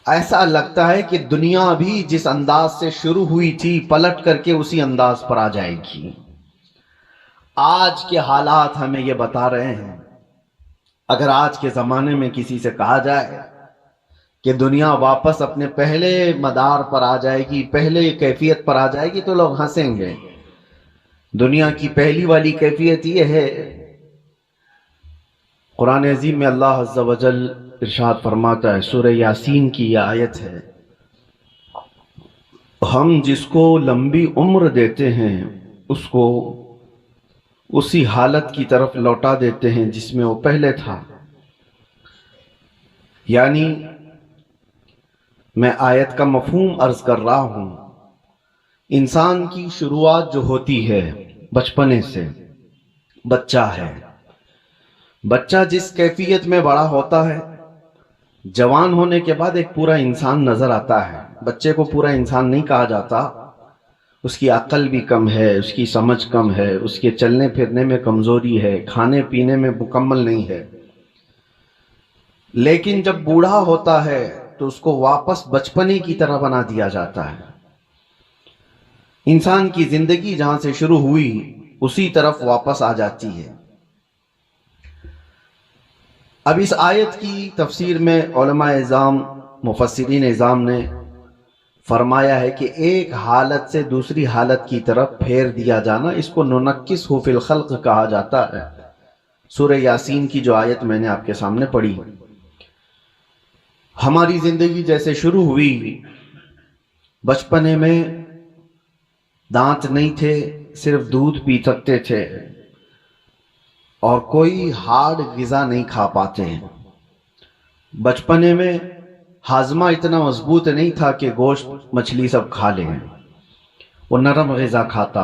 ایسا لگتا ہے کہ دنیا بھی جس انداز سے شروع ہوئی تھی پلٹ کر کے اسی انداز پر آ جائے گی۔ آج کے حالات ہمیں یہ بتا رہے ہیں۔ اگر آج کے زمانے میں کسی سے کہا جائے کہ دنیا واپس اپنے پہلے مدار پر آ جائے گی، پہلے کیفیت پر آ جائے گی، تو لوگ ہنسیں گے۔ دنیا کی پہلی والی کیفیت یہ ہے، قرآن عظیم میں اللہ عز و جل ارشاد فرماتا ہے، سورہ یاسین کی یہ آیت ہے، ہم جس کو لمبی عمر دیتے ہیں اس کو اسی حالت کی طرف لوٹا دیتے ہیں جس میں وہ پہلے تھا۔ یعنی میں آیت کا مفہوم عرض کر رہا ہوں، انسان کی شروعات جو ہوتی ہے بچپنے سے، بچہ ہے، بچہ جس کیفیت میں بڑا ہوتا ہے، جوان ہونے کے بعد ایک پورا انسان نظر آتا ہے۔ بچے کو پورا انسان نہیں کہا جاتا، اس کی عقل بھی کم ہے، اس کی سمجھ کم ہے، اس کے چلنے پھرنے میں کمزوری ہے، کھانے پینے میں مکمل نہیں ہے۔ لیکن جب بوڑھا ہوتا ہے تو اس کو واپس بچپنے کی طرح بنا دیا جاتا ہے۔ انسان کی زندگی جہاں سے شروع ہوئی اسی طرف واپس آ جاتی ہے۔ اب اس آیت کی تفسیر میں علماء اعظام، مفسرین اعظام نے فرمایا ہے کہ ایک حالت سے دوسری حالت کی طرف پھیر دیا جانا، اس کو ننکسہ فی الخلق کہا جاتا ہے۔ سورہ یاسین کی جو آیت میں نے آپ کے سامنے پڑھی، ہماری زندگی جیسے شروع ہوئی، بچپنے میں دانت نہیں تھے، صرف دودھ پی سکتے تھے اور کوئی ہارڈ غذا نہیں کھا پاتے ہیں۔ بچپنے میں ہاضمہ اتنا مضبوط نہیں تھا کہ گوشت مچھلی سب کھا لیں، وہ نرم غذا کھاتا۔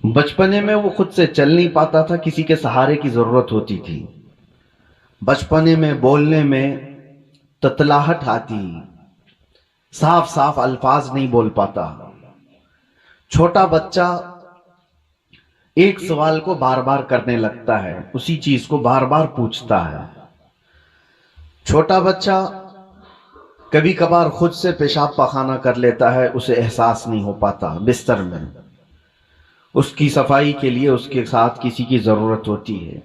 بچپنے میں وہ خود سے چل نہیں پاتا تھا، کسی کے سہارے کی ضرورت ہوتی تھی۔ بچپنے میں بولنے میں تتلاہٹ آتی، صاف صاف الفاظ نہیں بول پاتا۔ چھوٹا بچہ ایک سوال کو بار بار کرنے لگتا ہے، اسی چیز کو بار بار پوچھتا ہے۔ چھوٹا بچہ کبھی کبھار خود سے پیشاب پخانہ کر لیتا ہے، اسے احساس نہیں ہو پاتا بستر میں، اس کی صفائی کے لیے اس کے ساتھ کسی کی ضرورت ہوتی ہے۔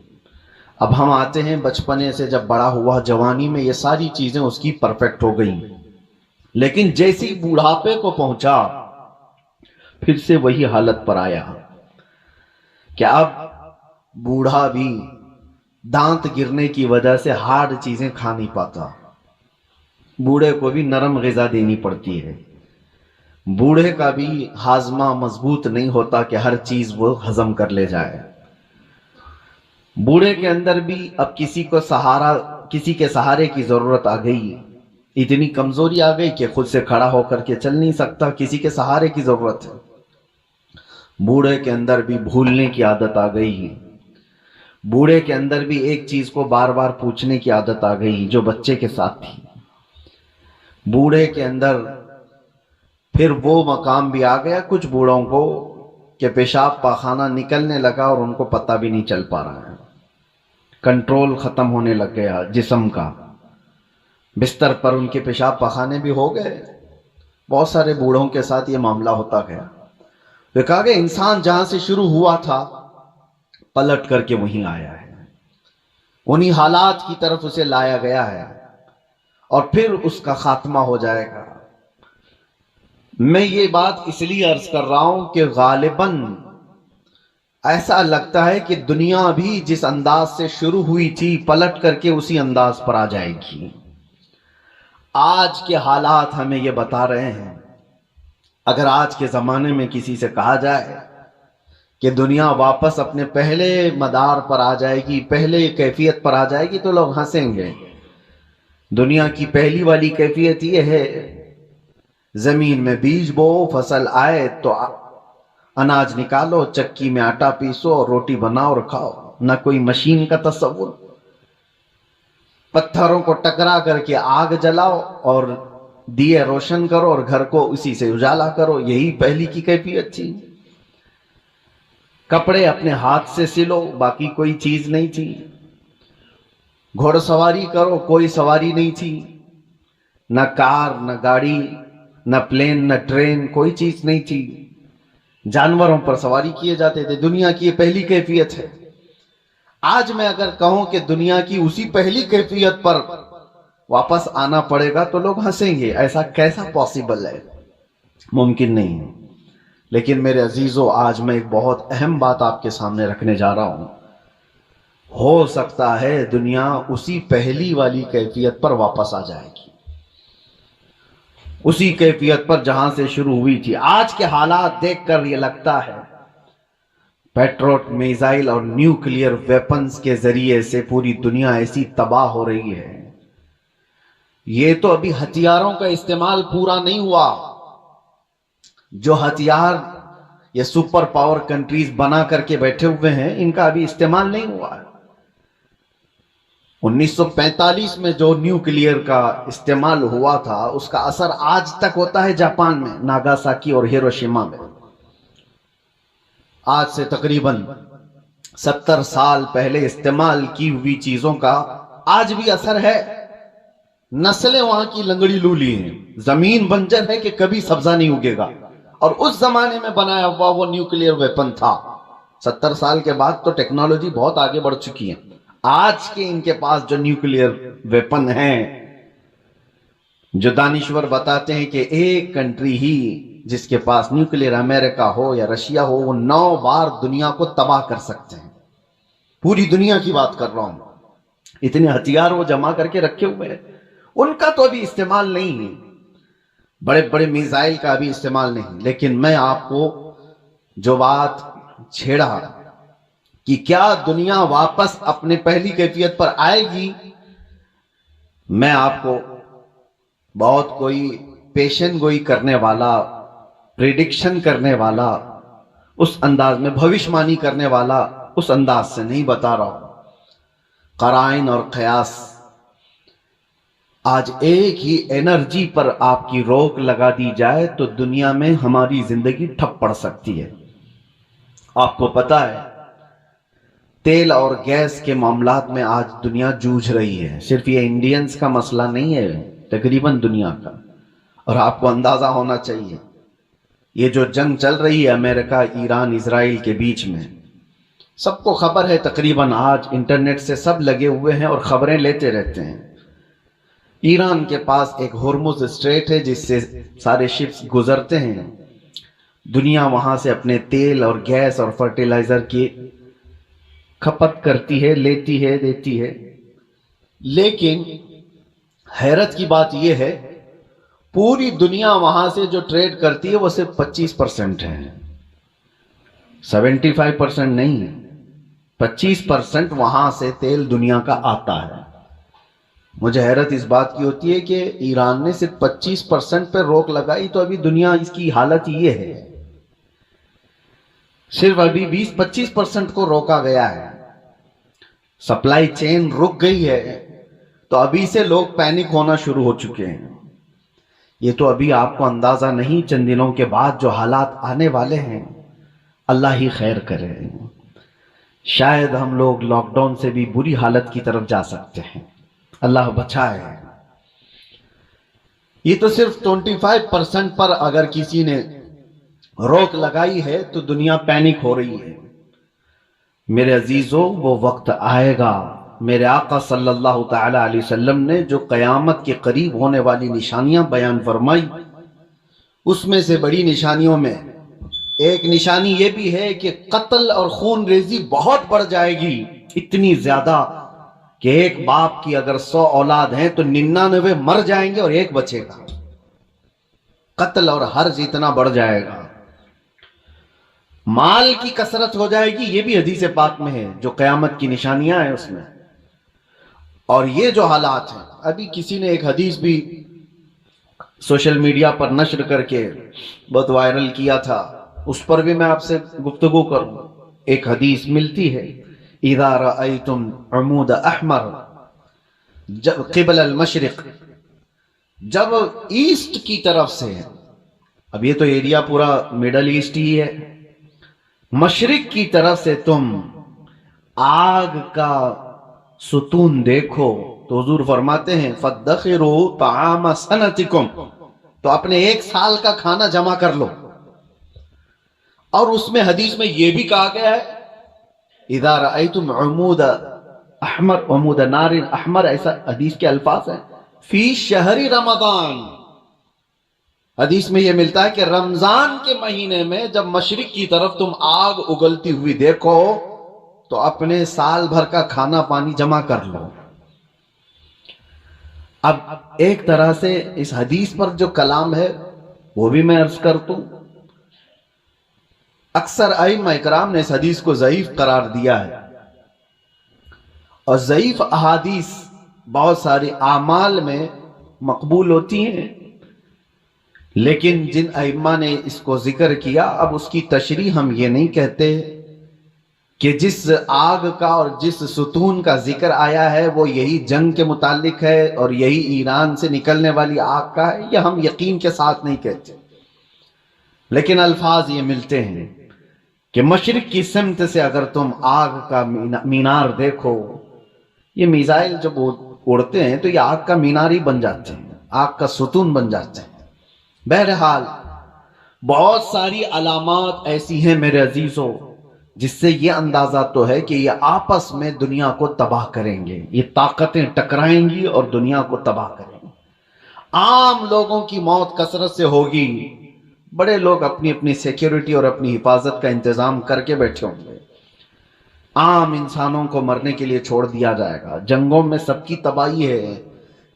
اب ہم آتے ہیں بچپنے سے، جب بڑا ہوا جوانی میں یہ ساری چیزیں اس کی پرفیکٹ ہو گئیں، لیکن جیسی بوڑھاپے کو پہنچا پھر سے وہی حالت پر آیا کہ اب بوڑھا بھی دانت گرنے کی وجہ سے ہارڈ چیزیں کھا نہیں پاتا۔ بوڑھے کو بھی نرم غذا دینی پڑتی ہے۔ بوڑھے کا بھی ہاضمہ مضبوط نہیں ہوتا کہ ہر چیز وہ ہضم کر لے جائے۔ بوڑھے کے اندر بھی اب کسی کے سہارے کی ضرورت آ گئی، اتنی کمزوری آ گئی کہ خود سے کھڑا ہو کر کے چل نہیں سکتا، کسی کے سہارے کی ضرورت ہے۔ بوڑھے کے اندر بھی بھولنے کی عادت آ گئی، بوڑھے کے اندر بھی ایک چیز کو بار بار پوچھنے کی عادت آ گئی جو بچے کے ساتھ تھی۔ بوڑھے کے اندر پھر وہ مقام بھی آ گیا کچھ بوڑھوں کو کہ پیشاب پاخانہ نکلنے لگا اور ان کو پتہ بھی نہیں چل پا رہا ہے، کنٹرول ختم ہونے لگ گیا جسم کا، بستر پر ان کے پیشاب پخانے بھی ہو گئے۔ بہت سارے بوڑھوں کے ساتھ یہ معاملہ ہوتا گیا۔ وہ کہا کہ انسان جہاں سے شروع ہوا تھا پلٹ کر کے وہیں آیا ہے، انہی حالات کی طرف اسے لایا گیا ہے اور پھر اس کا خاتمہ ہو جائے گا۔ میں یہ بات اس لیے عرض کر رہا ہوں کہ غالباً ایسا لگتا ہے کہ دنیا بھی جس انداز سے شروع ہوئی تھی پلٹ کر کے اسی انداز پر آ جائے گی۔ آج کے حالات ہمیں یہ بتا رہے ہیں۔ اگر آج کے زمانے میں کسی سے کہا جائے کہ دنیا واپس اپنے پہلے مدار پر آ جائے گی، پہلے کیفیت پر آ جائے گی، تو لوگ ہنسیں گے۔ دنیا کی پہلی والی کیفیت یہ ہے، زمین میں بیج بو، فصل آئے تو اناج نکالو، چکی میں آٹا پیسو اور روٹی بناؤ اور کھاؤ، نہ کوئی مشین کا تصور۔ پتھروں کو ٹکرا کر کے آگ جلاؤ اور دیے روشن کرو اور گھر کو اسی سے اجالا کرو، یہی پہلی کی کیفیت تھی۔ کپڑے اپنے ہاتھ سے سلو، باقی کوئی چیز نہیں تھی۔ گھوڑ سواری کرو، کوئی سواری نہیں تھی۔ نہ کار، نہ گاڑی، نہ پلین، نہ ٹرین، کوئی چیز نہیں تھی. جانوروں پر سواری کیے جاتے تھے. دنیا کی یہ پہلی کیفیت ہے. آج میں اگر کہوں کہ دنیا کی اسی پہلی کیفیت پر واپس آنا پڑے گا تو لوگ ہنسیں گے. ایسا کیسا پاسبل ہے؟ ممکن نہیں ہے. لیکن میرے عزیزو، آج میں ایک بہت اہم بات آپ کے سامنے رکھنے جا رہا ہوں. ہو سکتا ہے دنیا اسی پہلی والی کیفیت پر واپس آ جائے گی، اسی کیفیت پر جہاں سے شروع ہوئی تھی. آج کے حالات دیکھ کر یہ لگتا ہے پیٹروٹ میزائل اور نیوکلیئر ویپنز کے ذریعے سے پوری دنیا ایسی تباہ ہو رہی ہے. یہ تو ابھی ہتھیاروں کا استعمال پورا نہیں ہوا. جو ہتھیار یہ سپر پاور کنٹریز بنا کر کے بیٹھے ہوئے ہیں، ان کا ابھی استعمال نہیں ہوا ہے. 1945 میں جو نیوکلیئر کا استعمال ہوا تھا، اس کا اثر آج تک ہوتا ہے جاپان میں، ناگاساکی اور ہیروشیما میں. آج سے تقریباً 70 سال پہلے استعمال کی ہوئی چیزوں کا آج بھی اثر ہے. نسلیں وہاں کی لنگڑی لولی ہیں. زمین بنجر ہے کہ کبھی سبزہ نہیں اگے گا. اور اس زمانے میں بنایا ہوا وہ نیوکلیئر ویپن تھا. 70 سال کے بعد تو ٹیکنالوجی بہت آگے بڑھ چکی ہے. آج کے ان کے پاس جو نیوکلیئر ویپن ہیں، جو دانشور بتاتے ہیں کہ ایک کنٹری ہی جس کے پاس نیوکلیئر، امریکہ ہو یا رشیا ہو، وہ 9 بار دنیا کو تباہ کر سکتے ہیں. پوری دنیا کی بات کر رہا ہوں. اتنے ہتھیار وہ جمع کر کے رکھے ہوئے ہیں. ان کا تو ابھی استعمال نہیں ہے، بڑے بڑے میزائل کا ابھی استعمال نہیں. لیکن میں آپ کو جو بات چھیڑا کہ کیا دنیا واپس اپنے پہلی کیفیت پر آئے گی، میں آپ کو بہت کوئی پیشن گوئی کرنے والا، پریڈکشن کرنے والا، اس انداز میں بھوشمانی کرنے والا اس انداز سے نہیں بتا رہا ہوں. قرائن اور قیاس. آج ایک ہی انرجی پر آپ کی روک لگا دی جائے تو دنیا میں ہماری زندگی ٹھپ پڑ سکتی ہے. آپ کو پتا ہے تیل اور گیس کے معاملات میں آج دنیا جوجھ رہی ہے. صرف یہ انڈینز کا مسئلہ نہیں ہے، تقریباً دنیا کا. اور آپ کو اندازہ ہونا چاہیے یہ جو جنگ چل رہی ہے امریکہ، ایران، اسرائیل کے بیچ میں، سب کو خبر ہے. تقریباً آج انٹرنیٹ سے سب لگے ہوئے ہیں اور خبریں لیتے رہتے ہیں. ایران کے پاس ایک ہرمز اسٹریٹ ہے جس سے سارے شپس گزرتے ہیں. دنیا وہاں سے اپنے تیل اور گیس اور فرٹیلائزر کی کھپت کرتی ہے، لیتی ہے، دیتی ہے. لیکن حیرت کی بات یہ ہے پوری دنیا وہاں سے جو ٹریڈ کرتی ہے وہ صرف 25% ہے، 75% نہیں. 25% وہاں سے تیل دنیا کا آتا ہے. مجھے حیرت اس بات کی ہوتی ہے کہ ایران نے صرف 25% پہ روک لگائی تو ابھی دنیا اس کی حالت یہ ہے. صرف ابھی 20-25% کو روکا گیا ہے. سپلائی چین رک گئی ہے تو ابھی سے لوگ پینک ہونا شروع ہو چکے ہیں. یہ تو ابھی آپ کو اندازہ نہیں، چند دنوں کے بعد جو حالات آنے والے ہیں اللہ ہی خیر کرے. شاید ہم لوگ لاک ڈاؤن سے بھی بری حالت کی طرف جا سکتے ہیں. اللہ بچائے. یہ تو صرف 25% پر اگر کسی نے روک لگائی ہے تو دنیا پینک ہو رہی ہے. میرے عزیزو، وہ وقت آئے گا. میرے آقا صلی اللہ تعالی علیہ وسلم نے جو قیامت کے قریب ہونے والی نشانیاں بیان فرمائی، اس میں سے بڑی نشانیوں میں ایک نشانی یہ بھی ہے کہ قتل اور خون ریزی بہت بڑھ جائے گی. اتنی زیادہ کہ ایک باپ کی اگر 100 اولاد ہیں تو 99 مر جائیں گے اور ایک بچے گا. قتل اور حرج اتنا بڑھ جائے گا. مال کی کثرت ہو جائے گی. یہ بھی حدیث پاک میں ہے جو قیامت کی نشانیاں ہیں اس میں. اور یہ جو حالات ہیں، ابھی کسی نے ایک حدیث بھی سوشل میڈیا پر نشر کر کے بہت وائرل کیا تھا، اس پر بھی میں آپ سے گفتگو کروں. ایک حدیث ملتی ہے، اذا رأیتم عمود احمر قبل المشرق، جب ایسٹ کی طرف سے، اب یہ تو ایریا پورا میڈل ایسٹ ہی ہے، مشرق کی طرف سے تم آگ کا ستون دیکھو تو حضور فرماتے ہیں فَادَّخِرُوا طَعَامَ سَنَتِكُمْ، تو اپنے ایک سال کا کھانا جمع کر لو۔ اور اس میں حدیث میں یہ بھی کہا گیا ہے اِذَا رَأَيْتُمْ عُمُودَ احمر عمود نار احمر، ایسا حدیث کے الفاظ ہیں، فی شہر رمضان۔ حدیث میں یہ ملتا ہے کہ رمضان کے مہینے میں جب مشرق کی طرف تم آگ اگلتی ہوئی دیکھو تو اپنے سال بھر کا کھانا پانی جمع کر لو۔ اب ایک طرح سے اس حدیث پر جو کلام ہے وہ بھی میں عرض کر دوں، اکثر ائمہ اکرام نے اس حدیث کو ضعیف قرار دیا ہے، اور ضعیف احادیث بہت ساری اعمال میں مقبول ہوتی ہیں، لیکن جن ائمہ نے اس کو ذکر کیا، اب اس کی تشریح ہم یہ نہیں کہتے کہ جس آگ کا اور جس ستون کا ذکر آیا ہے وہ یہی جنگ کے متعلق ہے اور یہی ایران سے نکلنے والی آگ کا ہے، یہ ہم یقین کے ساتھ نہیں کہتے، لیکن الفاظ یہ ملتے ہیں کہ مشرق کی سمت سے اگر تم آگ کا مینار دیکھو، یہ میزائل جب اڑتے ہیں تو یہ آگ کا مینار ہی بن جاتے ہیں، آگ کا ستون بن جاتے ہیں۔ بہرحال بہت ساری علامات ایسی ہیں میرے عزیزوں جس سے یہ اندازہ تو ہے کہ یہ آپس میں دنیا کو تباہ کریں گے، یہ طاقتیں ٹکرائیں گی اور دنیا کو تباہ کریں گی۔ عام لوگوں کی موت کثرت سے ہوگی، بڑے لوگ اپنی اپنی سیکیورٹی اور اپنی حفاظت کا انتظام کر کے بیٹھے ہوں گے، عام انسانوں کو مرنے کے لیے چھوڑ دیا جائے گا۔ جنگوں میں سب کی تباہی ہے،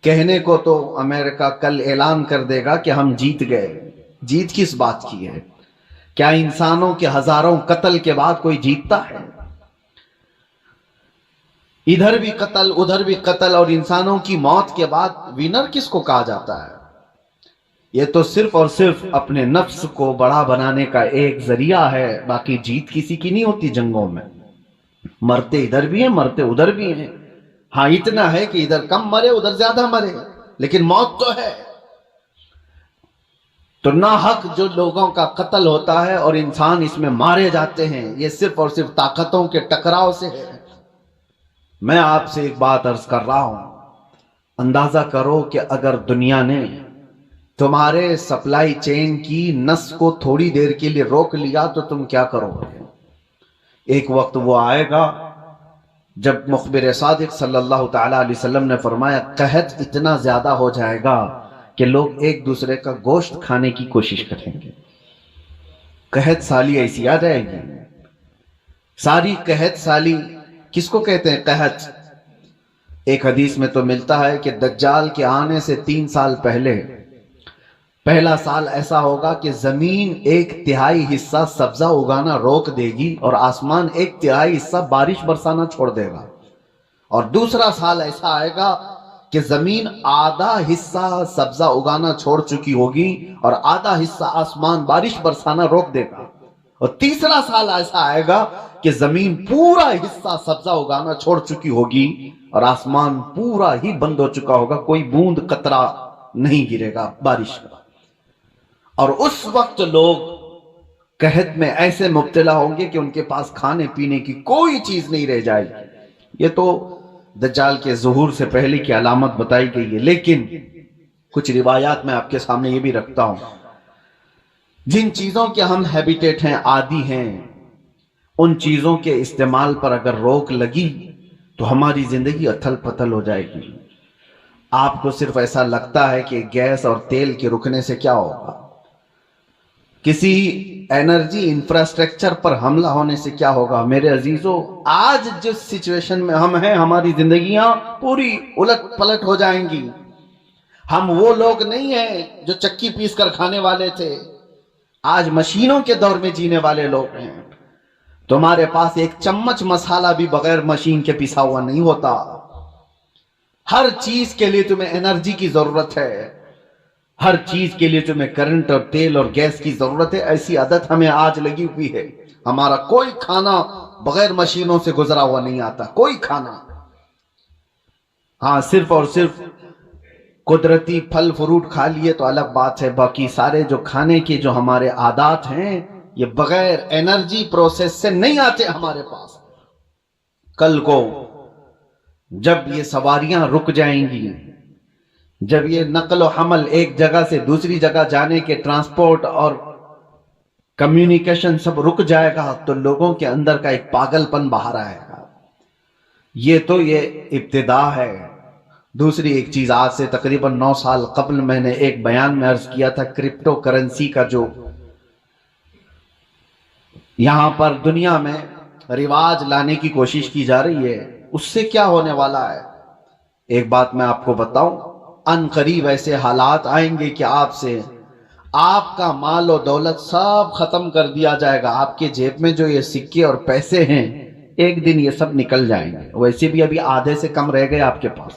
کہنے کو تو امریکہ کل اعلان کر دے گا کہ ہم جیت گئے، جیت کس بات کی ہے؟ کیا انسانوں کے ہزاروں قتل کے بعد کوئی جیتتا ہے؟ ادھر بھی قتل ادھر بھی قتل، اور انسانوں کی موت کے بعد وینر کس کو کہا جاتا ہے؟ یہ تو صرف اور صرف اپنے نفس کو بڑا بنانے کا ایک ذریعہ ہے، باقی جیت کسی کی نہیں ہوتی جنگوں میں۔ مرتے ادھر بھی ہیں، مرتے ادھر بھی ہیں، ہاں اتنا ہے کہ ادھر کم مرے ادھر زیادہ مرے، لیکن موت تو ہے۔ تو ناحق جو لوگوں کا قتل ہوتا ہے اور انسان اس میں مارے جاتے ہیں، یہ صرف اور صرف طاقتوں کے ٹکراؤ سے ہے۔ میں آپ سے ایک بات عرض کر رہا ہوں، اندازہ کرو کہ اگر دنیا نے تمہارے سپلائی چین کی نس کو تھوڑی دیر کے لیے روک لیا تو تم کیا کرو گے؟ ایک وقت وہ آئے گا جب مخبر صادق صلی اللہ تعالی علیہ وسلم نے فرمایا قحط اتنا زیادہ ہو جائے گا کہ لوگ ایک دوسرے کا گوشت کھانے کی کوشش کریں گے۔ قحط سالی ایسی آ جائے گی، ساری قحط سالی کس کو کہتے ہیں؟ قحط ایک حدیث میں تو ملتا ہے کہ دجال کے آنے سے 3 سال پہلے پہلا سال ایسا ہوگا کہ زمین 1/3 حصہ سبزہ اگانا روک دے گی اور آسمان 1/3 حصہ بارش برسانا چھوڑ دے گا، اور دوسرا سال ایسا آئے گا کہ زمین آدھا حصہ سبزہ اگانا چھوڑ چکی ہوگی اور آدھا حصہ آسمان بارش برسانا روک دے گا، اور تیسرا سال ایسا آئے گا کہ زمین پورا حصہ سبزہ اگانا چھوڑ چکی ہوگی اور آسمان پورا ہی بند ہو چکا ہوگا، کوئی بوند قطرہ نہیں گرے گا بارش کا۔ اور اس وقت لوگ قحط میں ایسے مبتلا ہوں گے کہ ان کے پاس کھانے پینے کی کوئی چیز نہیں رہ جائے گی۔ یہ تو دجال کے ظہور سے پہلے کی علامت بتائی گئی ہے، لیکن کچھ روایات میں آپ کے سامنے یہ بھی رکھتا ہوں، جن چیزوں کے ہم ہیبیٹیٹ ہیں، عادی ہیں، ان چیزوں کے استعمال پر اگر روک لگی تو ہماری زندگی اتھل پتھل ہو جائے گی۔ آپ کو صرف ایسا لگتا ہے کہ گیس اور تیل کے رکنے سے کیا ہوگا، کسی انرجی انفراسٹرکچر پر حملہ ہونے سے کیا ہوگا؟ میرے عزیزو، آج جس سچویشن میں ہم ہیں، ہماری زندگیاں پوری الٹ پلٹ ہو جائیں گی۔ ہم وہ لوگ نہیں ہیں جو چکی پیس کر کھانے والے تھے، آج مشینوں کے دور میں جینے والے لوگ ہیں۔ تمہارے پاس ایک چمچ مسالہ بھی بغیر مشین کے پیسا ہوا نہیں ہوتا۔ ہر چیز کے لیے تمہیں انرجی کی ضرورت ہے، ہر چیز کے لیے تمہیں کرنٹ اور تیل اور گیس کی ضرورت ہے۔ ایسی عادت ہمیں آج لگی ہوئی ہے، ہمارا کوئی کھانا بغیر مشینوں سے گزرا ہوا نہیں آتا، کوئی کھانا۔ ہاں صرف اور صرف قدرتی پھل فروٹ کھا لیے تو الگ بات ہے، باقی سارے جو کھانے کے جو ہمارے عادات ہیں یہ بغیر انرجی پروسیس سے نہیں آتے ہمارے پاس۔ کل کو جب یہ سواریاں رک جائیں گی، جب یہ نقل و حمل ایک جگہ سے دوسری جگہ جانے کے ٹرانسپورٹ اور کمیونیکیشن سب رک جائے گا تو لوگوں کے اندر کا ایک پاگل پن باہر آئے گا۔ یہ ابتدا ہے۔ دوسری ایک چیز، آج سے تقریباً 9 سال قبل میں نے ایک بیان میں عرض کیا تھا، کرپٹو کرنسی کا جو یہاں پر دنیا میں رواج لانے کی کوشش کی جا رہی ہے، اس سے کیا ہونے والا ہے۔ ایک بات میں آپ کو بتاؤں، ان قریب ایسے حالات آئیں گے کہ آپ کا مال و دولت سب ختم کر دیا جائے گا۔ آپ کے جیب میں جو یہ سکے اور پیسے ہیں، ایک دن یہ سب نکل جائیں گے۔ ویسے بھی ابھی آدھے سے کم رہ گئے آپ کے پاس۔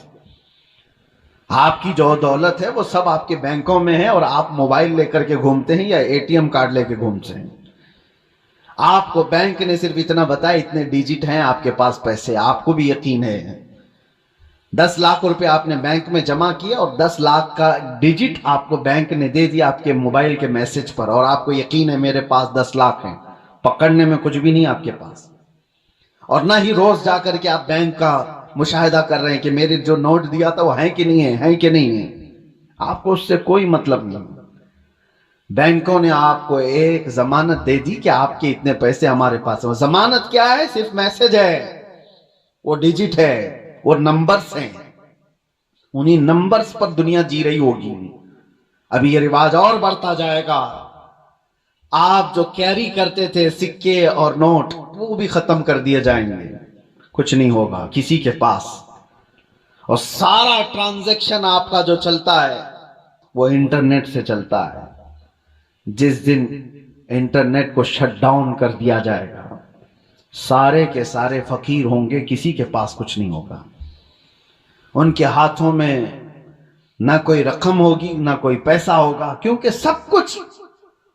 آپ کی جو دولت ہے وہ سب آپ کے بینکوں میں ہے، اور آپ موبائل لے کر کے گھومتے ہیں یا اے ٹی ایم کارڈ لے کے گھومتے ہیں۔ آپ کو بینک نے صرف اتنا بتایا اتنے ڈیجٹ ہیں آپ کے پاس پیسے، آپ کو بھی یقین ہے 10 لاکھ روپے آپ نے بینک میں جمع کیا اور 10 لاکھ کا ڈیجٹ آپ کو بینک نے دے دیا آپ کے موبائل کے میسج پر، اور آپ کو یقین ہے میرے پاس 10 لاکھ ہیں، پکڑنے میں کچھ بھی نہیں آپ کے پاس، اور نہ ہی روز جا کر کے آپ بینک کا مشاہدہ کر رہے ہیں کہ میرے جو نوٹ دیا تھا وہ ہیں کہ نہیں ہیں کہ نہیں ہیں۔ آپ کو اس سے کوئی مطلب نہیں۔ بینکوں نے آپ کو ایک ضمانت دے دی کہ آپ کے اتنے پیسے ہمارے پاس ہیں۔ ضمانت کیا ہے؟ صرف میسج ہے، وہ ڈیجٹ ہے، وہ نمبرز ہیں، انہی نمبرز پر دنیا جی رہی ہوگی۔ ابھی یہ رواج اور بڑھتا جائے گا۔ آپ جو کیری کرتے تھے سکے اور نوٹ، وہ بھی ختم کر دیے جائیں گے، کچھ نہیں ہوگا کسی کے پاس، اور سارا ٹرانزیکشن آپ کا جو چلتا ہے وہ انٹرنیٹ سے چلتا ہے۔ جس دن انٹرنیٹ کو شٹ ڈاؤن کر دیا جائے گا، سارے کے سارے فقیر ہوں گے، کسی کے پاس کچھ نہیں ہوگا۔ ان کے ہاتھوں میں نہ کوئی رقم ہوگی نہ کوئی پیسہ ہوگا، کیونکہ سب کچھ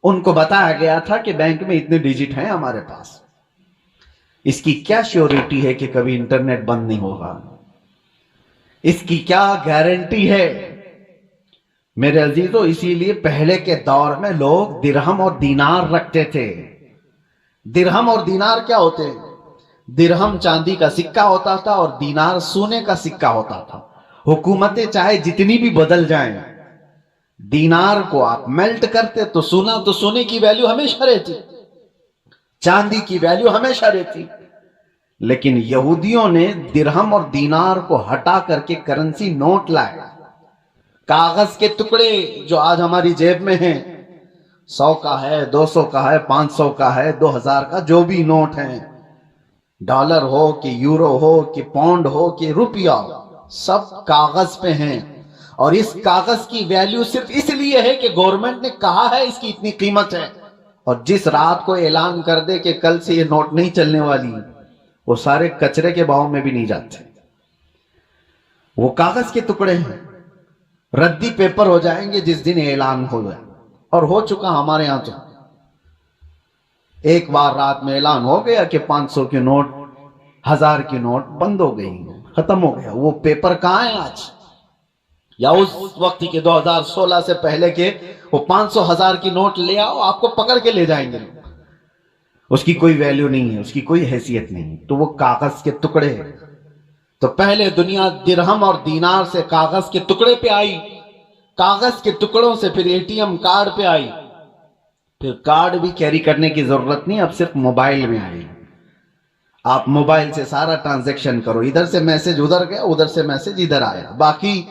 ان کو بتایا گیا تھا کہ بینک میں اتنے ڈیجٹ ہیں ہمارے پاس۔ اس کی کیا شیورٹی ہے کہ کبھی انٹرنیٹ بند نہیں ہوگا؟ اس کی کیا گارنٹی ہے؟ میرے عزیزو، اسی لیے پہلے کے دور میں لوگ درہم اور دینار رکھتے تھے۔ درہم اور دینار کیا ہوتے ہیں؟ درہم چاندی کا سکہ ہوتا تھا اور دینار سونے کا سکہ ہوتا تھا۔ حکومتیں چاہے جتنی بھی بدل جائیں، دینار کو آپ میلٹ کرتے تو سونے کی ویلیو ہمیشہ رہتی، چاندی کی ویلیو ہمیشہ رہتی۔ لیکن یہودیوں نے درہم اور دینار کو ہٹا کر کے کرنسی نوٹ لائے، کاغذ کے ٹکڑے جو آج ہماری جیب میں ہیں، 100 کا ہے، 200 کا ہے، 500 کا ہے، 2000 کا، جو بھی نوٹ ہیں، ڈالر ہو کہ یورو ہو کہ پاؤنڈ ہو کہ روپیہ ہو، سب کاغذ پہ ہیں۔ اور اس کاغذ کی ویلیو صرف اس لیے ہے کہ گورنمنٹ نے کہا ہے اس کی اتنی قیمت ہے، اور جس رات کو اعلان کر دے کہ کل سے یہ نوٹ نہیں چلنے والی، وہ سارے کچرے کے باؤ میں بھی نہیں جاتے۔ وہ کاغذ کے ٹکڑے ہیں، ردی پیپر ہو جائیں گے جس دن اعلان ہو جائے، اور ہو چکا ہمارے ہاں تو ایک بار رات میں اعلان ہو گیا کہ 500 کے نوٹ، 1000 کی نوٹ بند ہو گئی، ختم ہو گیا۔ وہ پیپر کہاں ہے آج؟ یا اس وقت کے 2016 سے پہلے کے وہ 500 1000 کی نوٹ لے آؤ، آپ کو پکڑ کے لے جائیں گے، اس کی کوئی ویلیو نہیں ہے، اس کی کوئی حیثیت نہیں، تو وہ کاغذ کے ٹکڑے ہیں۔ تو پہلے دنیا درہم اور دینار سے کاغذ کے ٹکڑے پہ آئی، کاغذ کے ٹکڑوں سے پھر اے ٹی ایم کارڈ پہ آئی، پھر کارڈ بھی کیری کرنے کی ضرورت نہیں، اب صرف موبائل میں آئی۔ آپ موبائل سے سارا ٹرانزیکشن کرو، ادھر سے میسج ادھر گیا، ادھر سے میسج ادھر آیا۔ باقی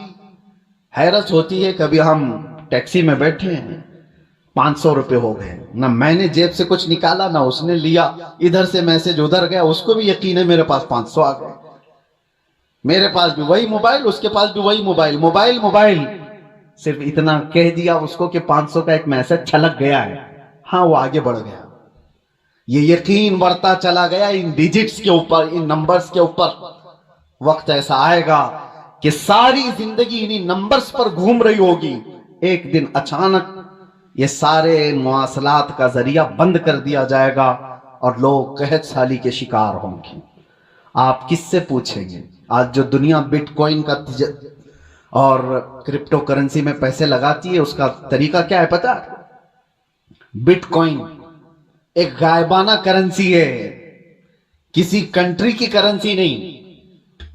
حیرت ہوتی ہے، کبھی ہم ٹیکسی میں بیٹھے ہیں، 500 روپے ہو گئے، نہ میں نے جیب سے کچھ نکالا نہ اس نے لیا، ادھر سے میسج ادھر گیا، اس کو بھی یقین ہے میرے پاس 500 آ گئے، میرے پاس بھی وہی موبائل، اس کے پاس بھی وہی موبائل، موبائل صرف اتنا کہہ دیا اس کو کہ 500 کا ایک میسج چھلک گیا ہے، ہاں وہ آگے بڑھ گیا۔ یہ یقین بڑھتا چلا گیا ان ڈیجٹس کے اوپر، ان نمبرز کے اوپر۔ وقت ایسا آئے گا کہ ساری زندگی انہی نمبرز پر گھوم رہی ہوگی، ایک دن اچانک یہ سارے مواصلات کا ذریعہ بند کر دیا جائے گا اور لوگ قحط سالی کے شکار ہوں گے۔ آپ کس سے پوچھیں گے؟ آج جو دنیا بٹ کوئن کا اور کرپٹو کرنسی میں پیسے لگاتی ہے، اس کا طریقہ کیا ہے پتہ؟ بٹ کوئن ایک غائبانہ کرنسی ہے، کسی کنٹری کی کرنسی نہیں۔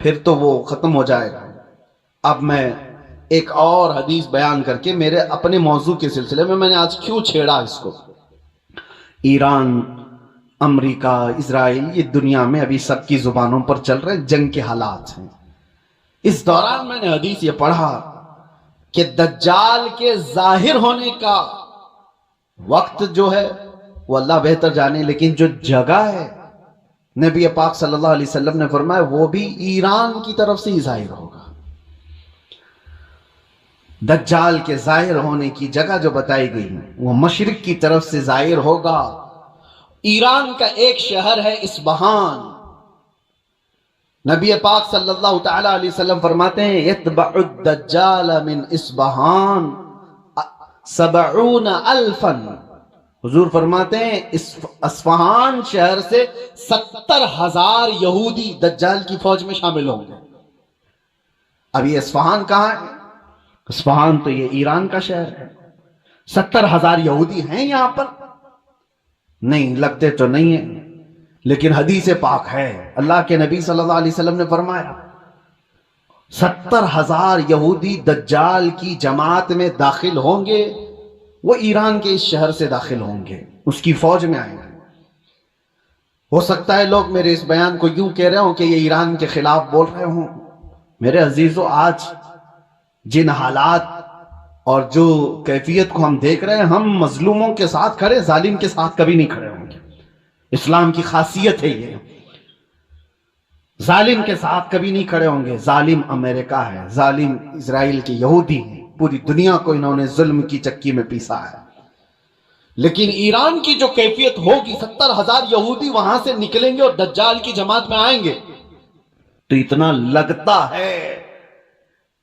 پھر تو وہ ختم ہو جائے گا۔ اب میں ایک اور حدیث بیان کر کے میرے اپنے موضوع کے سلسلے میں نے آج کیوں چھیڑا اس کو، ایران، امریکہ، اسرائیل، یہ دنیا میں ابھی سب کی زبانوں پر چل رہے جنگ کے حالات ہیں۔ اس دوران میں نے حدیث یہ پڑھا کہ دجال کے ظاہر ہونے کا وقت جو ہے وہ اللہ بہتر جانے، لیکن جو جگہ ہے نبی پاک صلی اللہ علیہ وسلم نے فرمایا وہ بھی ایران کی طرف سے ہی ظاہر ہوگا۔ دجال کے ظاہر ہونے کی جگہ جو بتائی گئی وہ مشرق کی طرف سے ظاہر ہوگا۔ ایران کا ایک شہر ہے اصفہان۔ نبی پاک صلی اللہ تعالی علیہ وسلم فرماتے ہیں یتبع الدجال من اصفہان 70,000۔ حضور فرماتے ہیں اصفہان شہر سے 70,000 یہودی دجال کی فوج میں شامل ہوں گے۔ اب یہ اصفہان کہاں ہے؟ اصفہان تو یہ ایران کا شہر ہے۔ 70,000 یہودی ہیں یہاں پر؟ نہیں، لگتے تو نہیں ہیں، لیکن حدیث پاک ہے، اللہ کے نبی صلی اللہ علیہ وسلم نے فرمایا 70,000 یہودی دجال کی جماعت میں داخل ہوں گے، وہ ایران کے اس شہر سے داخل ہوں گے، اس کی فوج میں آئیں گے۔ ہو سکتا ہے لوگ میرے اس بیان کو یوں کہہ رہے ہوں کہ یہ ایران کے خلاف بول رہے ہوں۔ میرے عزیزو، آج جن حالات اور جو کیفیت کو ہم دیکھ رہے ہیں، ہم مظلوموں کے ساتھ کھڑے، ظالم کے ساتھ کبھی نہیں کھڑے ہوں گے۔ اسلام کی خاصیت ہے یہ، ظالم کے ساتھ کبھی نہیں کھڑے ہوں گے۔ ظالم امریکہ ہے، ظالم اسرائیل کے یہودی ہیں، پوری دنیا کو انہوں نے ظلم کی چکی میں پیسا ہے۔ لیکن ایران کی جو کیفیت ہوگی، 70,000 یہودی وہاں سے نکلیں گے اور دجال کی جماعت میں آئیں گے، تو اتنا لگتا ہے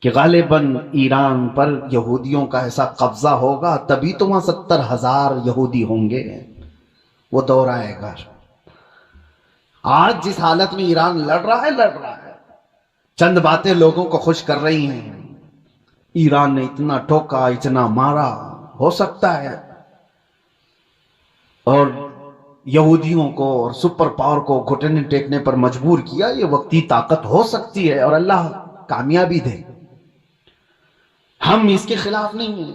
کہ غالباً ایران پر یہودیوں کا ایسا قبضہ ہوگا، تبھی تو وہاں 70,000 یہودی ہوں گے۔ وہ دور آئے گا۔ آج جس حالت میں ایران لڑ رہا ہے، چند باتیں لوگوں کو خوش کر رہی ہیں۔ ایران نے اتنا ٹوکا، اتنا مارا، ہو سکتا ہے، اور یہودیوں کو اور سپر پاور کو گھٹنے ٹیکنے پر مجبور کیا، یہ وقتی طاقت ہو سکتی ہے اور اللہ کامیابی دے، ہم اس کے خلاف نہیں ہیں۔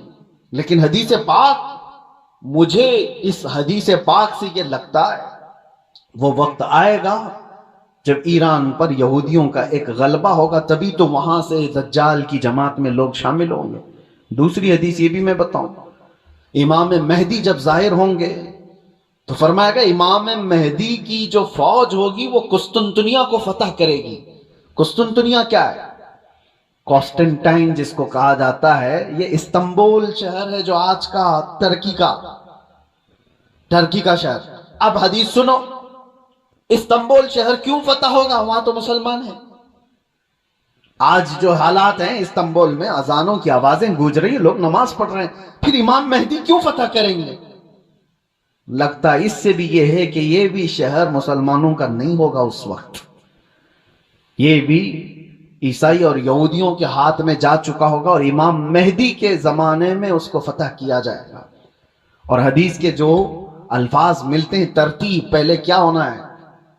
لیکن حدیث پاک، مجھے اس حدیث پاک سے یہ لگتا ہے وہ وقت آئے گا جب ایران پر یہودیوں کا ایک غلبہ ہوگا، تبھی تو وہاں سے دجال کی جماعت میں لوگ شامل ہوں گے۔ دوسری حدیث یہ بھی میں بتاؤں، امام مہدی جب ظاہر ہوں گے تو فرمایا گا امام مہدی کی جو فوج ہوگی وہ قسطنطنیہ کو فتح کرے گی۔ قسطنطنیہ کیا ہے؟ کانسٹنٹائن جس کو کہا جاتا ہے، یہ استنبول شہر ہے جو آج کا ترکی کا شہر۔ اب حدیث سنو، استنبول شہر کیوں فتح ہوگا؟ وہاں تو مسلمان ہیں۔ آج جو حالات ہیں استنبول میں، اذانوں کی آوازیں گونج رہی ہیں، لوگ نماز پڑھ رہے ہیں، پھر امام مہدی کیوں فتح کریں گے؟ لگتا اس سے بھی یہ ہے کہ یہ بھی شہر مسلمانوں کا نہیں ہوگا اس وقت، یہ بھی عیسائی اور یہودیوں کے ہاتھ میں جا چکا ہوگا، اور امام مہدی کے زمانے میں اس کو فتح کیا جائے گا۔ اور حدیث کے جو الفاظ ملتے ہیں، ترتیب پہلے کیا ہونا ہے،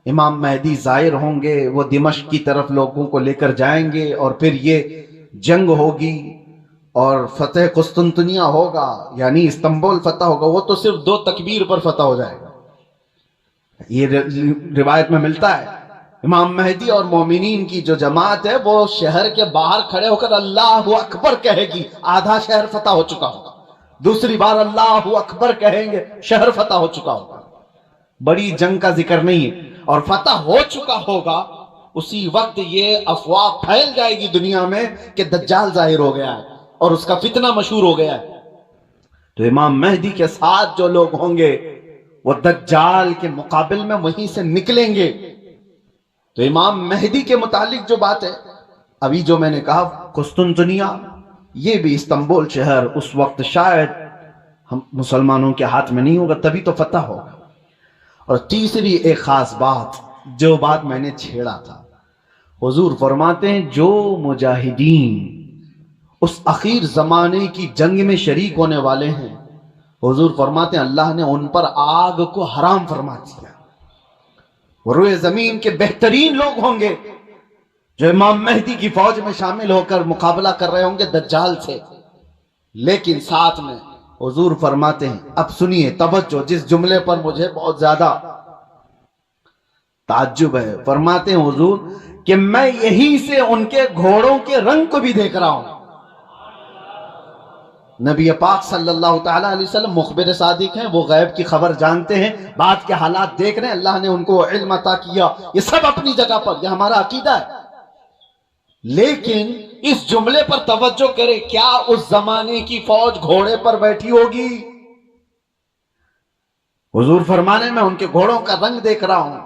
امام مہدی ظاہر ہوں گے، وہ دمشق کی طرف لوگوں کو لے کر جائیں گے، اور پھر یہ جنگ ہوگی اور فتح قسطنطنیہ ہوگا، یعنی استنبول فتح ہوگا۔ وہ تو صرف 2 تکبیر پر فتح ہو جائے گا، یہ روایت میں ملتا ہے۔ امام مہدی اور مومنین کی جو جماعت ہے وہ شہر کے باہر کھڑے ہو کر اللہ اکبر کہے گی، آدھا شہر فتح ہو چکا ہوگا، دوسری بار اللہ اکبر کہیں گے، شہر فتح ہو چکا ہوگا۔ بڑی جنگ کا ذکر نہیں ہے، اور فتح ہو چکا ہوگا، اسی وقت یہ افواہ پھیل جائے گی دنیا میں کہ دجال ظاہر ہو گیا ہے اور اس کا فتنہ مشہور ہو گیا ہے۔ تو امام مہدی کے ساتھ جو لوگ ہوں گے وہ دجال کے مقابل میں وہیں سے نکلیں گے۔ تو امام مہدی کے متعلق جو بات ہے، ابھی جو میں نے کہا قسطنطنیہ، یہ بھی استنبول شہر اس وقت شاید ہم مسلمانوں کے ہاتھ میں نہیں ہوگا، تبھی تو فتح ہوگا۔ اور تیسری ایک خاص بات، جو بات میں نے چھیڑا تھا، حضور فرماتے ہیں جو مجاہدین اس اخیر زمانے کی جنگ میں شریک ہونے والے ہیں، حضور فرماتے ہیں اللہ نے ان پر آگ کو حرام فرما دیا۔ وہ روئے زمین کے بہترین لوگ ہوں گے جو امام مہدی کی فوج میں شامل ہو کر مقابلہ کر رہے ہوں گے دجال سے، لیکن ساتھ میں حضور فرماتے ہیں، اب سنیے توجہ، جس جملے پر مجھے بہت زیادہ تعجب ہے، فرماتے ہیں حضور کہ میں یہیں سے ان کے گھوڑوں کے رنگ کو بھی دیکھ رہا ہوں۔ نبی پاک صلی اللہ تعالیٰ علیہ وسلم مخبر صادق ہیں، وہ غیب کی خبر جانتے ہیں، بعد کے حالات دیکھ رہے ہیں، اللہ نے ان کو علم عطا کیا، یہ سب اپنی جگہ پر، یہ ہمارا عقیدہ ہے۔ لیکن اس جملے پر توجہ کرے، کیا اس زمانے کی فوج گھوڑے پر بیٹھی ہوگی؟ حضور فرمانے میں ان کے گھوڑوں کا رنگ دیکھ رہا ہوں۔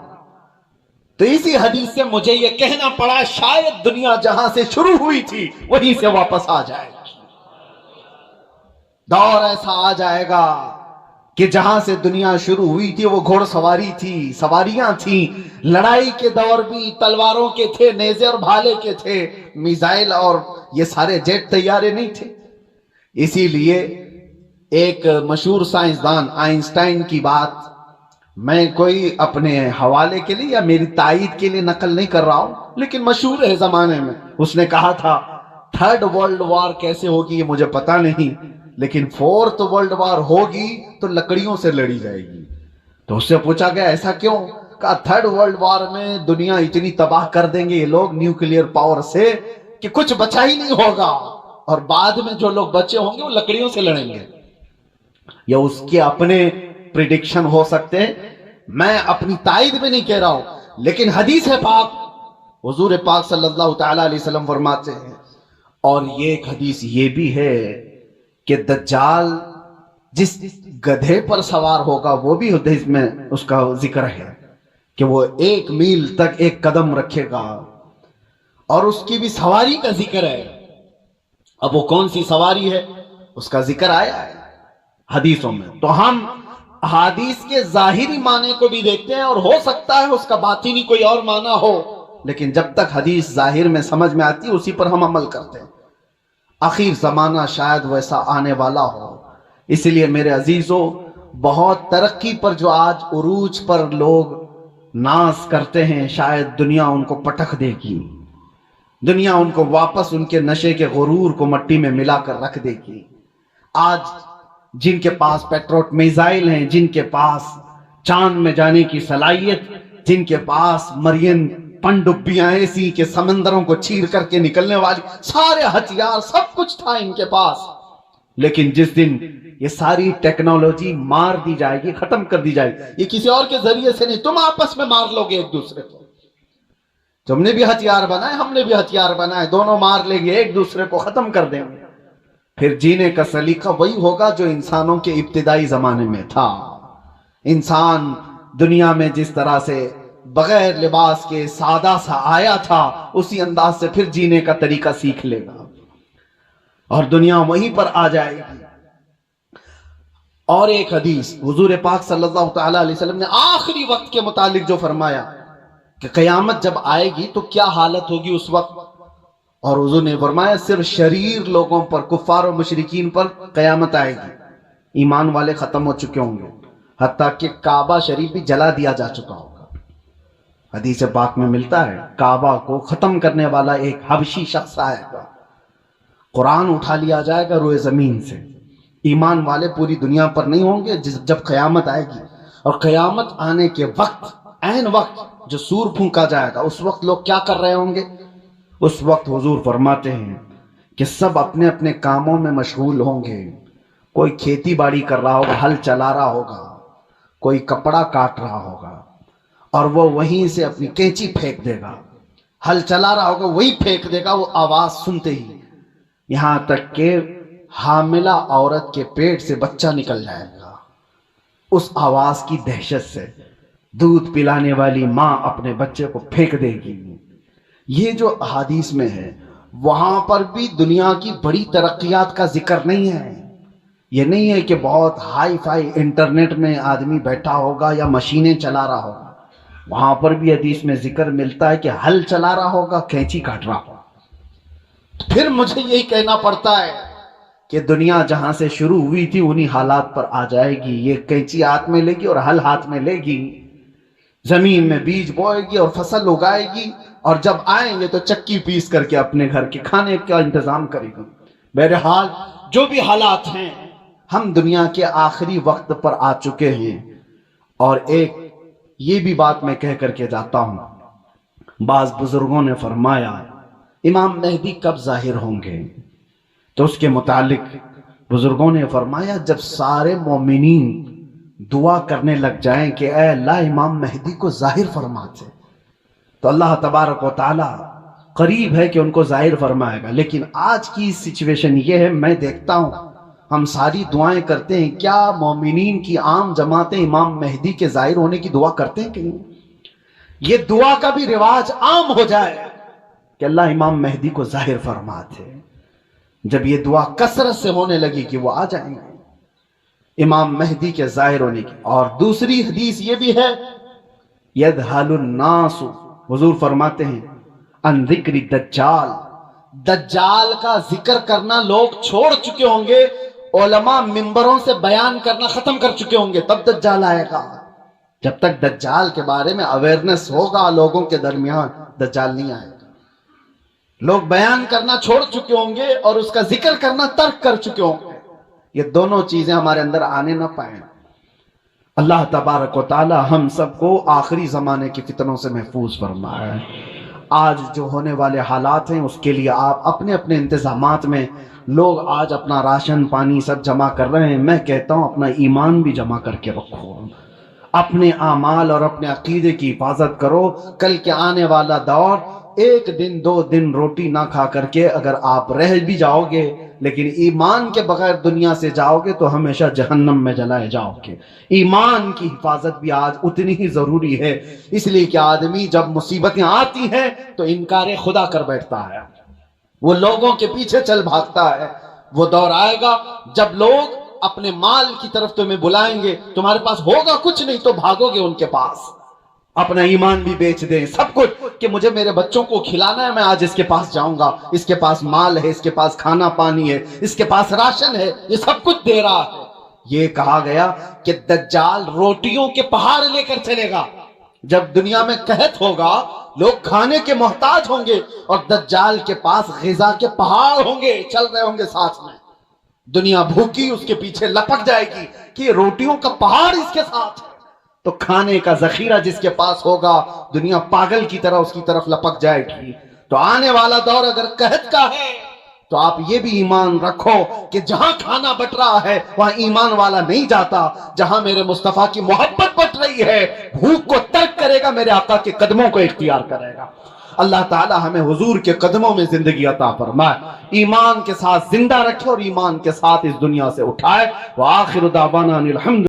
تو اسی حدیث سے مجھے یہ کہنا پڑا، شاید دنیا جہاں سے شروع ہوئی تھی وہیں سے واپس آ جائے گی۔ دور ایسا آ جائے گا کہ جہاں سے دنیا شروع ہوئی تھی وہ گھوڑ سواری تھی، سواریاں تھیں، لڑائی کے دور بھی تلواروں کے تھے، نیزے اور بھالے کے تھے، میزائل اور یہ سارے جیٹ طیارے نہیں تھے۔ اسی لیے ایک مشہور سائنسدان آئنسٹائن کی بات میں کوئی اپنے حوالے کے لیے یا میری تائید کے لیے نقل نہیں کر رہا ہوں، لیکن مشہور ہے زمانے میں، اس نے کہا تھا تھرڈ ورلڈ وار کیسے ہوگی یہ مجھے پتا نہیں، لیکن فورتھ ورلڈ وار ہوگی تو لکڑیوں سے لڑی جائے گی۔ تو اس سے پوچھا گیا ایسا کیوں؟ کہا تھرڈ ورلڈ وار میں دنیا اتنی تباہ کر دیں گے یہ لوگ نیوکلیئر پاور سے کہ کچھ بچا ہی نہیں ہوگا، اور بعد میں جو لوگ بچے ہوں گے وہ لکڑیوں سے لڑیں گے۔ یا اس کے اپنے پریڈکشن ہو سکتے ہیں، میں اپنی تائید میں نہیں کہہ رہا ہوں، لیکن حدیث پاک حضور پاک صلی اللہ تعالیٰ علیہ وسلم فرماتے ہیں۔ اور یہ ایک حدیث یہ بھی ہے کہ دجال جس گدھے پر سوار ہوگا وہ بھی حدیث میں اس کا ذکر ہے کہ وہ 1 میل تک ایک قدم رکھے گا، اور اس کی بھی سواری کا ذکر ہے۔ اب وہ کون سی سواری ہے اس کا ذکر آیا ہے حدیثوں میں، تو ہم حدیث کے ظاہری معنی کو بھی دیکھتے ہیں، اور ہو سکتا ہے اس کا باطنی کوئی اور معنی ہو، لیکن جب تک حدیث ظاہر میں سمجھ میں آتی ہے اسی پر ہم عمل کرتے ہیں۔ آخر زمانہ شاید ویسا آنے والا ہو، اس لیے میرے عزیزوں بہت ترقی پر جو آج عروج پر لوگ ناز کرتے ہیں، شاید دنیا ان کو پٹخ دے گی، دنیا ان کو واپس ان کے نشے کے غرور کو مٹی میں ملا کر رکھ دے گی۔ آج جن کے پاس پیٹروٹ میزائل ہیں، جن کے پاس چاند میں جانے کی صلاحیت، جن کے پاس مرین پنڈبیاں ایسی کہ سمندروں کو چیر کر کے نکلنے والی سارے ہتھیار سب کچھ تھا ان کے پاس، لیکن جس دن یہ ساری ٹیکنالوجی مار دی جائے گی، ختم کر دی جائے گی، یہ کسی اور کے ذریعے سے نہیں، تم آپس میں مار لو گے ایک دوسرے کو۔ تم نے بھی ہتھیار بنائے، ہم نے بھی ہتھیار بنائے، دونوں مار لیں گے، ایک دوسرے کو ختم کر دیں گے۔ پھر جینے کا سلیقہ وہی ہوگا جو انسانوں کے ابتدائی زمانے میں تھا۔ انسان دنیا میں جس طرح سے بغیر لباس کے سادہ سا آیا تھا، اسی انداز سے پھر جینے کا طریقہ سیکھ لے گا، اور دنیا وہیں پر آ جائے گی۔ اور ایک حدیث حضور پاک صلی اللہ تعالیٰ علیہ وسلم نے آخری وقت کے متعلق جو فرمایا کہ قیامت جب آئے گی تو کیا حالت ہوگی اس وقت، اور حضور نے فرمایا صرف شریر لوگوں پر، کفار و مشرکین پر قیامت آئے گی، ایمان والے ختم ہو چکے ہوں گے، حتیٰ کہ کعبہ شریف بھی جلا دیا جا چکا ہوگا۔ حدیث پاک میں ملتا ہے کعبہ کو ختم کرنے والا ایک حبشی شخص آئے گا، قرآن اٹھا لیا جائے گا روئے زمین سے، ایمان والے پوری دنیا پر نہیں ہوں گے جب قیامت آئے گی۔ اور قیامت آنے کے وقت، عین وقت جو سور پھونکا جائے گا، اس وقت لوگ کیا کر رہے ہوں گے؟ اس وقت حضور فرماتے ہیں کہ سب اپنے اپنے کاموں میں مشغول ہوں گے، کوئی کھیتی باڑی کر رہا ہوگا، ہل چلا رہا ہوگا، کوئی کپڑا کاٹ رہا ہوگا، اور وہ وہیں سے اپنی کینچی پھینک دے گا، ہل چلا رہا ہوگا وہی پھینک دے گا، وہ آواز سنتے ہی، یہاں تک کہ حاملہ عورت کے پیٹ سے بچہ نکل جائے گا اس آواز کی دہشت سے، دودھ پلانے والی ماں اپنے بچے کو پھینک دے گی۔ یہ جو احادیث میں ہے وہاں پر بھی دنیا کی بڑی ترقیات کا ذکر نہیں ہے، یہ نہیں ہے کہ بہت ہائی فائی انٹرنیٹ میں آدمی بیٹھا ہوگا یا مشینیں چلا رہا ہوگا، وہاں پر بھی حدیث میں ذکر ملتا ہے کہ ہل چلا رہا ہوگا، کینچی کاٹ رہا ہوگا۔ پھر مجھے یہی کہنا پڑتا ہے کہ دنیا جہاں سے شروع ہوئی تھی انہی حالات پر آ جائے گی، یہ کینچی ہاتھ میں لے گی اور ہل ہاتھ میں لے گی، زمین میں بیج بوئے گی اور فصل اگائے گی، اور جب آئیں گے تو چکی پیس کر کے اپنے گھر کے کھانے کا انتظام کرے گا۔ بہرحال جو بھی حالات ہیں، ہم دنیا کے آخری وقت پر آ چکے ہیں۔ اور ایک یہ بھی بات میں کہہ کر کے جاتا ہوں، بعض بزرگوں نے فرمایا امام مہدی کب ظاہر ہوں گے؟ تو اس کے متعلق بزرگوں نے فرمایا جب سارے مومنین دعا کرنے لگ جائیں کہ اے اللہ امام مہدی کو ظاہر فرما دے، تو اللہ تبارک و تعالی قریب ہے کہ ان کو ظاہر فرمائے گا۔ لیکن آج کی سچویشن یہ ہے، میں دیکھتا ہوں ہم ساری دعائیں کرتے ہیں، کیا مومنین کی عام جماعتیں امام مہدی کے ظاہر ہونے کی دعا کرتے ہیں کہ نہیں؟ یہ دعا کا بھی رواج عام ہو جائے کہ اللہ امام مہدی کو ظاہر فرما دے۔ جب یہ دعا کثرت سے ہونے لگی کہ وہ آ جائیں گے امام مہدی کے ظاہر ہونے کی۔ اور دوسری حدیث یہ بھی ہے، یذہل الناس، حضور فرماتے ہیں ان ذکر دجال، دجال کا ذکر کرنا لوگ چھوڑ چکے ہوں گے، علماء منبروں سے بیان کرنا ختم کر چکے ہوں گے، تب دجال آئے گا۔ جب تک دجال کے بارے میں اویئرنس ہوگا لوگوں کے درمیان، دجال نہیں آئے گا۔ لوگ بیان کرنا چھوڑ چکے ہوں گے اور اس کا ذکر کرنا ترک کر چکے ہوں گے۔ یہ دونوں چیزیں ہمارے اندر آنے نہ پائیں۔ اللہ تبارک و تعالی ہم سب کو آخری زمانے کی فتنوں سے محفوظ فرمائے۔ آج جو ہونے والے حالات ہیں اس کے لیے آپ اپنے اپنے انتظامات میں، لوگ آج اپنا راشن پانی سب جمع کر رہے ہیں، میں کہتا ہوں اپنا ایمان بھی جمع کر کے رکھو، اپنے اعمال اور اپنے عقیدے کی حفاظت کرو۔ کل کے آنے والا دور، ایک دن دو دن روٹی نہ کھا کر کے اگر آپ رہ بھی جاؤ گے لیکن ایمان کے بغیر دنیا سے جاؤ گے تو ہمیشہ جہنم میں جلائے جاؤ گے۔ ایمان کی حفاظت بھی آج اتنی ہی ضروری ہے، اس لیے کہ آدمی جب مصیبتیں آتی ہیں تو انکار خدا کر بیٹھتا ہے، وہ لوگوں کے پیچھے چل بھاگتا ہے۔ وہ دور آئے گا جب لوگ اپنے مال کی طرف تمہیں بلائیں گے، تمہارے پاس ہوگا کچھ نہیں تو بھاگو گے ان کے پاس، اپنا ایمان بھی بیچ دیں، سب کچھ، کہ مجھے میرے بچوں کو کھلانا ہے، میں آج اس کے پاس جاؤں گا، اس کے پاس مال ہے، اس کے پاس کھانا پانی ہے، اس کے پاس راشن ہے، یہ سب کچھ دے رہا ہے۔ یہ کہا گیا کہ دجال روٹیوں کے پہاڑ لے کر چلے گا۔ جب دنیا میں قحط ہوگا، لوگ کھانے کے محتاج ہوں گے اور دجال کے پاس غذا کے پہاڑ ہوں گے، چل رہے ہوں گے ساتھ میں۔ دنیا بھوکی اس کے پیچھے لپک جائے گی کہ روٹیوں کا پہاڑ اس کے ساتھ ہے، تو کھانے کا ذخیرہ جس کے پاس ہوگا دنیا پاگل کی طرح اس کی طرف لپک جائے گی۔ تو آنے والا دور اگر قحط کا ہے تو آپ یہ بھی ایمان رکھو کہ جہاں کھانا بٹ رہا ہے وہاں ایمان والا نہیں جاتا، جہاں میرے مصطفیٰ کی محبت بٹ رہی ہے بھوک کو ترک کرے گا، میرے آقا کے قدموں کو اختیار کرے گا۔ اللہ تعالی ہمیں حضور کے قدموں میں زندگی عطا فرمائے، ایمان کے ساتھ زندہ رکھے اور ایمان کے ساتھ اس دنیا سے اٹھائے۔ وآخر دعوانا ان الحمد